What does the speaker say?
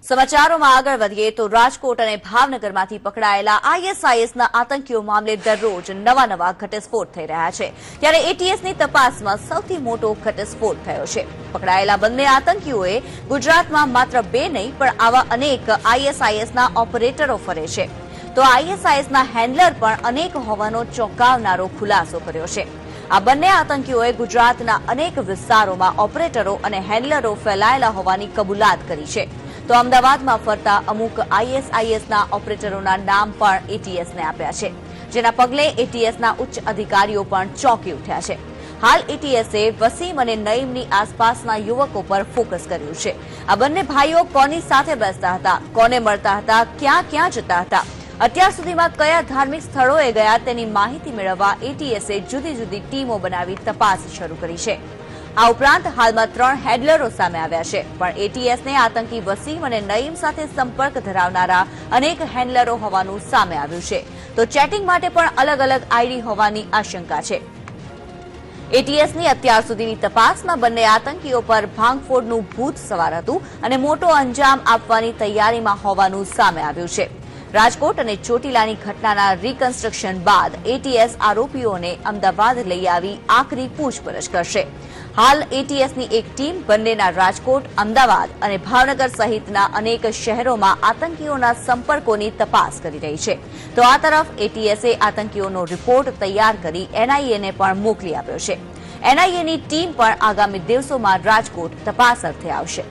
સમાચારોમાં આગળ વધીએ તો રાજકોટ અને ભાવનગરમાંથી પકડાયેલા આઈએસઆઈએસના આતંકીઓ મામલે દરરોજ નવા ઘટસ્ફોટ થઈ રહ્યા છે ત્યારે એટીએસની તપાસમાં સૌથી મોટો ઘટસ્ફોટ થયો છે। પકડાયેલા બંને આતંકીઓએ ગુજરાતમાં માત્ર 2 નહીં પણ આવા અનેક આઈએસઆઈએસના ઓપરેટરો ફરે છે તો આઈએસઆઈએસના હેન્ડલર પણ અનેક હોવાનો ચોંકાવનારો ખુલાસો કર્યો છે। આ બંને આતંકીઓએ ગુજરાતના અનેક વિસ્તારોમાં ઓપરેટરો અને હેન્ડલરો ફેલાયેલા હોવાની કબૂલાત કરી છે તો અમદાવાદમાં ફરતા અમુક આઈએસઆઈએસના ઓપરેટરોના નામ પણ એટીએસને આપ્યા છે જેના પગલે એટીએસના ઉચ્ચ અધિકારીઓ પણ ચોંકી ઉઠ્યા છે। હાલ એટીએસે વસીમ અને નઈમની આસપાસના યુવકો પર ફોકસ કર્યું છે। આ બંને ભાઈઓ કોની સાથે બેસતા હતા, કોને મળતા હતા, ક્યાં જતા હતા, અત્યાર સુધીમાં કયા ધાર્મિક સ્થળોએ ગયા તેની માહિતી મેળવવા એટીએસે જુદી જુદી ટીમો બનાવી તપાસ શરૂ કરી છે। આ ઉપરાંત હાલમાં 3 હેન્ડલરો સામે આવ્યા છે પણ એટીએસને આતંકી વસીમ અને નઈમ સાથે સંપર્ક ધરાવનારા અનેક હેન્ડલરો હોવાનું સામે આવ્યું છે તો ચેટિંગ માટે પણ અલગ આઈડી હોવાની આશંકા છે। એટીએસની અત્યાર સુધીની તપાસમાં બંને આતંકીઓ પર ભાંગફોડનું ભૂત સવાર હતું અને મોટો અંજામ આપવાની તૈયારીમાં હોવાનું સામે આવ્યું છે। રાજકોટ અને ચોટીલાની ઘટનાના રિકન્સ્ટ્રક્શન બાદ એટીએસ આરોપીઓને અમદાવાદ લઈ આવી આખરી પૂછપરછ કરશે। હાલ એટીએસની એક ટીમ બંનેના રાજકોટ, અમદાવાદ અને ભાવનગર સહિતના અનેક શહેરોમાં આતંકીઓના સંપર્કોની તપાસ કરી રહી છે તો આ તરફ એટીએસે આતંકીઓનો રિપોર્ટ તૈયાર કરી એનઆઈએને પણ મોકલી આપ્યો છે। એનઆઈએની ટીમ પણ આગામી દિવસોમાં રાજકોટ તપાસ અર્થે આવશે।